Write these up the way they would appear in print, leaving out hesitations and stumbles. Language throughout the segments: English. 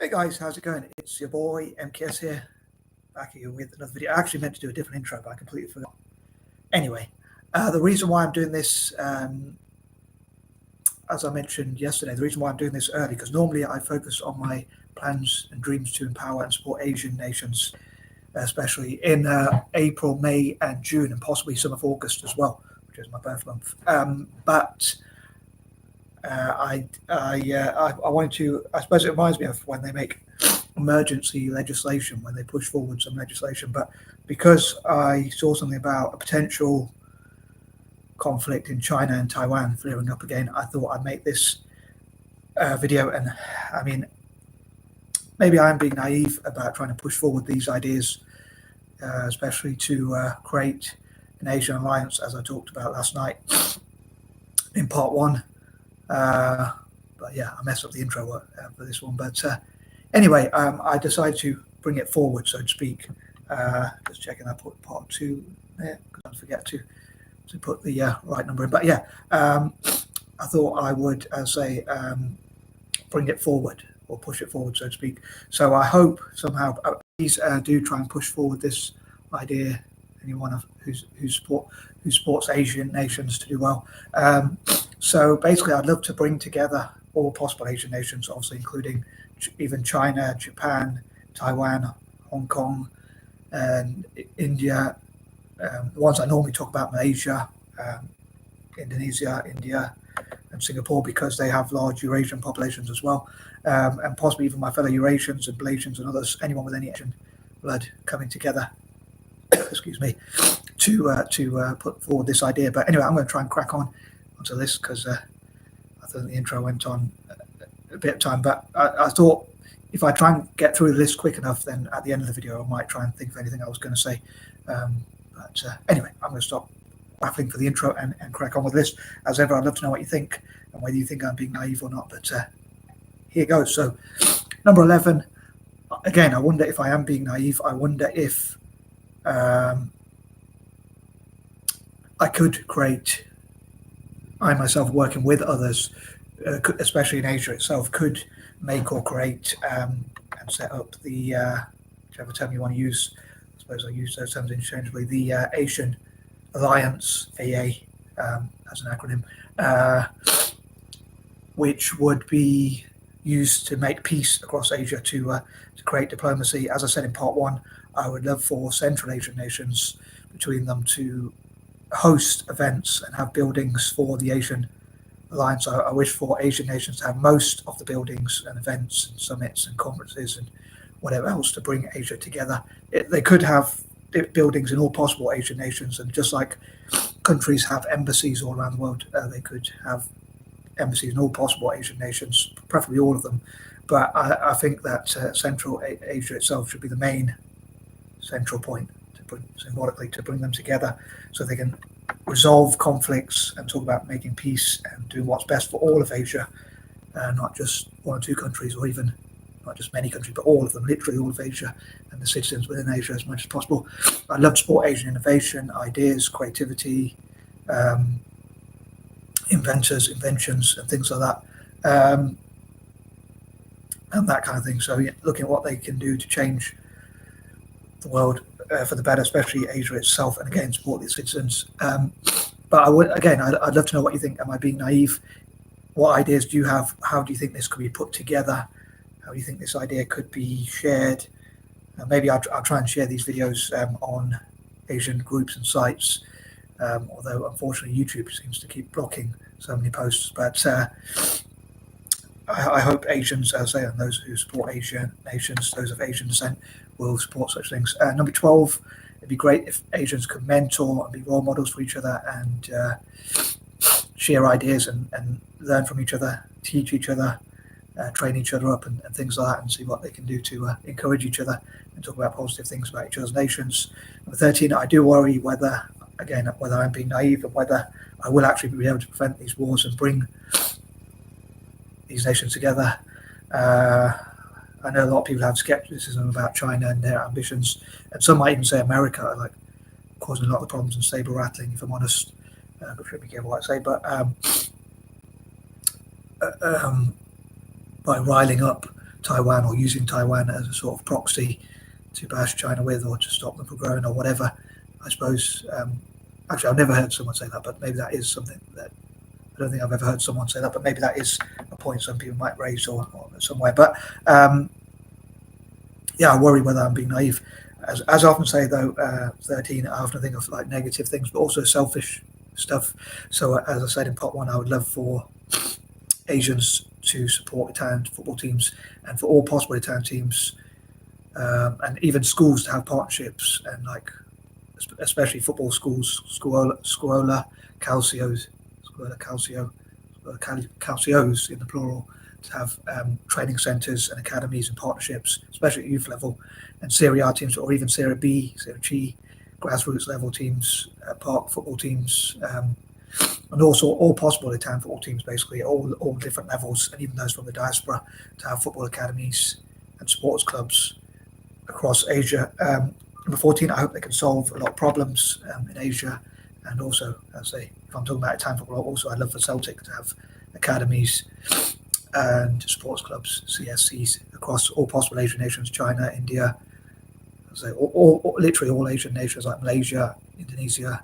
Hey guys, how's it going? It's your boy MKS here, back here with another video. I actually meant to do a different intro, but I completely forgot. Anyway, the reason why I'm doing this, as I mentioned yesterday, the reason why I'm doing this early, because normally I focus on my plans and dreams to empower and support Asian nations, especially in April, May, and June, and possibly some of August as well, which is my birth month. I wanted to, I suppose it reminds me of when they make emergency legislation, when they push forward some legislation, but because I saw something about a potential conflict in China and Taiwan flaring up again, I thought I'd make this video. And I mean, maybe I'm being naive about trying to push forward these ideas, especially to create an Asian alliance, as I talked about last night in part one. But yeah, I messed up the intro for this one. But anyway, I decided to bring it forward, so to speak. Just checking I put part two there, because I forget to put the right number in. But yeah, I thought I would bring it forward, or push it forward, so to speak. So I hope somehow please do try and push forward this idea. Anyone who supports Asian nations to do well. So basically, I'd love to bring together all possible Asian nations, obviously including even China, Japan, Taiwan, Hong Kong, and India. The ones I normally talk about: Malaysia, Indonesia, India, and Singapore, because they have large Eurasian populations as well, and possibly even my fellow Eurasians and Malaysians and others, anyone with any Asian blood coming together. Excuse me, to put forward this idea. But anyway, I'm going to try and crack on onto this, because I thought the intro went on a bit of time. But I thought if I try and get through this quick enough, then at the end of the video I might try and think of anything I was going to say. But anyway, I'm going to stop baffling for the intro and crack on with this. As ever, I'd love to know what you think and whether you think I'm being naive or not. But here goes. So number 11, again, I wonder if I am being naive. I wonder if I could create, I myself working with others, especially in Asia itself, could make or create and set up the, whichever term you want to use, I suppose I use those terms interchangeably, the Asian Alliance, AA as an acronym, which would be used to make peace across Asia, to create diplomacy. As I said in part one, I would love for Central Asian nations, between them, to host events and have buildings for the Asian Alliance. I wish for Asian nations to have most of the buildings and events and summits and conferences and whatever else to bring Asia together. They could have buildings in all possible Asian nations, and just like countries have embassies all around the world, they could have embassies in all possible Asian nations, preferably all of them. But I think that Central Asia itself should be the main central point, symbolically, to bring them together so they can resolve conflicts and talk about making peace and do what's best for all of Asia, not just one or two countries, or even not just many countries, but all of them, literally all of Asia and the citizens within Asia as much as possible. I'd love to support Asian innovation, ideas, creativity, inventors, inventions, and things like that, and that kind of thing. So yeah, looking at what they can do to change the world for the better, especially Asia itself, and again, support the citizens. But I would, again, I'd love to know what you think. Am I being naive? What ideas do you have? How do you think this could be put together? How do you think this idea could be shared? Maybe I'll try and share these videos on Asian groups and sites, although unfortunately YouTube seems to keep blocking so many posts. But I hope Asians, as I say, and those who support Asian nations, those of Asian descent, will support such things. Number 12, it'd be great if Asians could mentor and be role models for each other, and share ideas and learn from each other, teach each other, train each other up, and things like that, and see what they can do to encourage each other and talk about positive things about each other's nations. Number 13, I do worry whether I'm being naive, and whether I will actually be able to prevent these wars and bring these nations together. I know a lot of people have skepticism about China and their ambitions, and some might even say America are like causing a lot of the problems and saber rattling, if I'm honest. But should be careful what I say. But by riling up Taiwan, or using Taiwan as a sort of proxy to bash China with, or to stop them from growing, or whatever. I suppose. Actually, I've never heard someone say that, but maybe that is something that I don't think I've ever heard someone say that. But maybe that is a point some people might raise or somewhere. But yeah, I worry whether I'm being naive. As I often say, though, 13, I often think of like negative things, but also selfish stuff. So as I said in part one, I would love for Asians to support Italian football teams, and for all possible Italian teams, and even schools to have partnerships, and like especially football schools, Scuola Calcios in the plural, to have training centres and academies and partnerships, especially at youth level, and Serie A teams, or even Serie B, Serie C, grassroots level teams, park football teams, and also all possible Italian football teams, basically all different levels, and even those from the diaspora, to have football academies and sports clubs across Asia. Number 14, I hope they can solve a lot of problems in Asia, and also, as I say, if I'm talking about Italian football, also I'd love for Celtic to have academies and sports clubs, CSCs, across all possible Asian nations, China, India, so literally all Asian nations like Malaysia, Indonesia,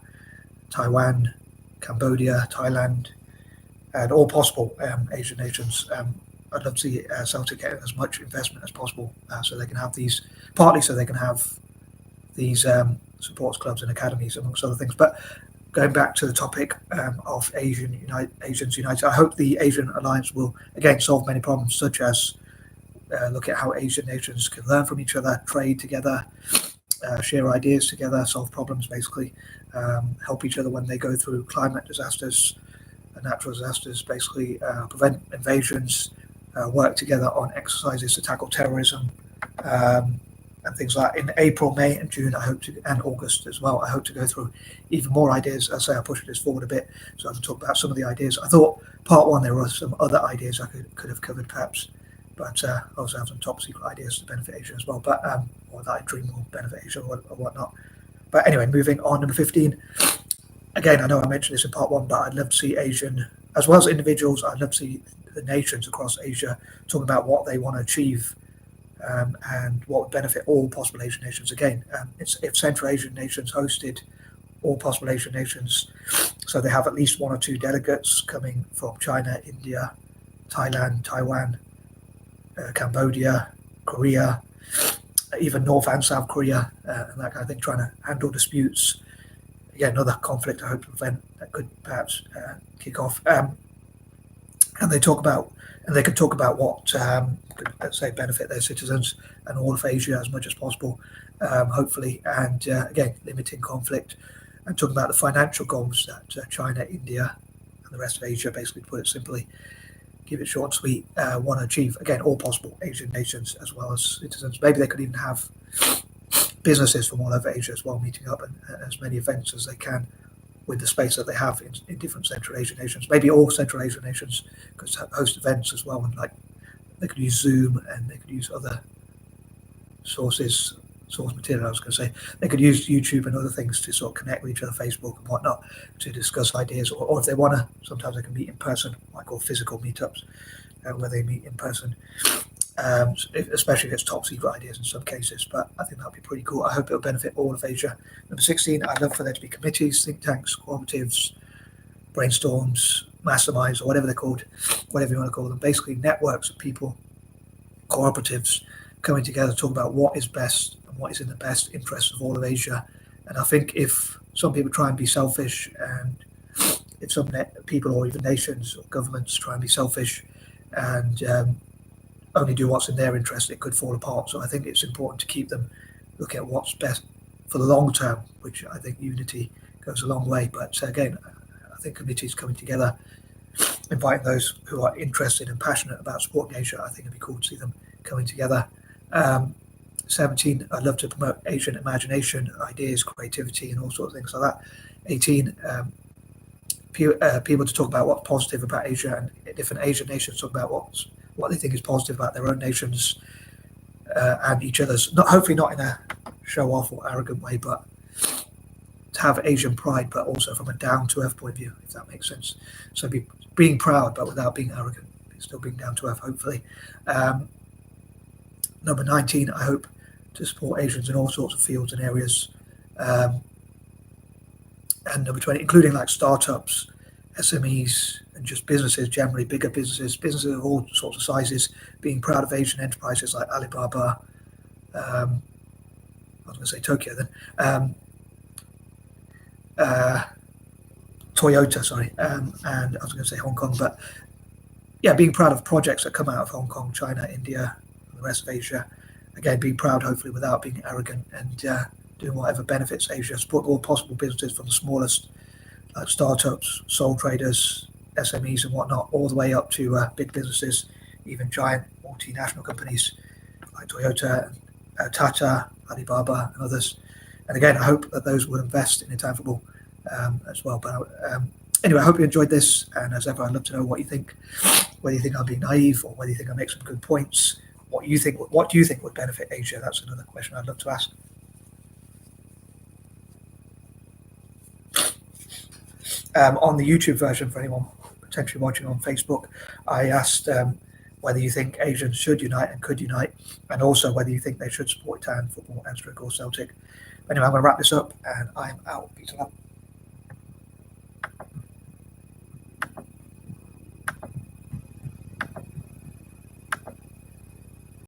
Taiwan, Cambodia, Thailand, and all possible Asian nations. I'd love to see Celtic getting as much investment as possible, so they can have these, partly so they can have these sports clubs and academies, amongst other things. But going back to the topic of Asians United, I hope the Asian Alliance will again solve many problems, such as look at how Asian nations can learn from each other, trade together, share ideas together, solve problems, basically, help each other when they go through climate disasters, natural disasters, basically, prevent invasions, work together on exercises to tackle terrorism, and things like that. In April, May, and June, I hope to, and August as well, I hope to go through even more ideas. As I say, I pushed this forward a bit, so I can talk about some of the ideas. I thought part one there were some other ideas I could have covered perhaps, but I also have some top secret ideas to benefit Asia as well, but or that I dream will benefit Asia or whatnot. But anyway, moving on, number 15. Again, I know I mentioned this in part one, but I'd love to see Asian, as well as individuals, I'd love to see the nations across Asia talk about what they want to achieve, and what would benefit all possible Asian nations. Again, if Central Asian nations hosted all possible Asian nations, so they have at least one or two delegates coming from China, India, Thailand, Taiwan, Cambodia, Korea, even North and South Korea, and that kind of thing, trying to handle disputes. Again, another conflict I hope to prevent that could perhaps kick off. And they talk about, and they can talk about what could, let's say, benefit their citizens and all of Asia as much as possible, hopefully, and again, limiting conflict, and talking about the financial goals that China, India, and the rest of Asia, basically, to put it simply, keep it short and sweet, want to achieve. Again, all possible Asian nations as well as citizens. Maybe they could even have businesses from all over Asia as well meeting up, and as many events as they can with the space that they have in different Central Asian nations. Maybe all Central Asian nations could host events as well, and like they could use Zoom, and they could use other source material. I was going to say they could use YouTube and other things to sort of connect with each other, Facebook and whatnot, to discuss ideas, or if they want to, sometimes they can meet in person, like all physical meetups, where they meet in person, especially if it's top secret ideas in some cases. But I think that'll be pretty cool. I hope it'll benefit all of Asia. Number 16, I'd love for there to be committees, think tanks, cooperatives, brainstorms, masterminds, or whatever they're called, whatever you want to call them, basically networks of people, cooperatives, coming together to talk about what is best and what is in the best interest of all of Asia. And I think if some people try and be selfish, and if some people or even nations or governments try and be selfish and only do what's in their interest, it could fall apart. So I think it's important to keep them looking at what's best for the long term, which I think unity goes a long way. But again, I think committees coming together, inviting those who are interested and passionate about supporting Asia, I think it'd be cool to see them coming together. 17, I'd love to promote Asian imagination, ideas, creativity, and all sorts of things like that. 18, people to talk about what's positive about Asia, and different Asian nations talk about what they think is positive about their own nations, and each other's. Hopefully not in a show-off or arrogant way, but to have Asian pride, but also from a down-to-earth point of view, if that makes sense. So being proud, but without being arrogant, still being down to earth, hopefully. Number 19, I hope to support Asians in all sorts of fields and areas. And number 20, including like startups, SMEs, and just businesses generally, bigger businesses of all sorts of sizes, being proud of Asian enterprises like Alibaba. I was going to say Tokyo then. Toyota, sorry, and I was going to say Hong Kong, but yeah, being proud of projects that come out of Hong Kong, China, India, and the rest of Asia. Again, being proud, hopefully, without being arrogant, and doing whatever benefits Asia. Support all possible businesses from the smallest, like startups, sole traders, SMEs, and whatnot, all the way up to big businesses, even giant multinational companies like Toyota, Tata, Alibaba, and others. And again, I hope that those will invest in Intangible as well. But anyway, I hope you enjoyed this. And as ever, I'd love to know what you think, whether you think I'm being naive or whether you think I make some good points. What do you think would benefit Asia? That's another question I'd love to ask. On the YouTube version, for anyone potentially watching on Facebook, I asked whether you think Asians should unite and could unite, and also whether you think they should support Italian football and Striggle Celtic. Anyway, I'm going to wrap this up, and I'm out. Peace out.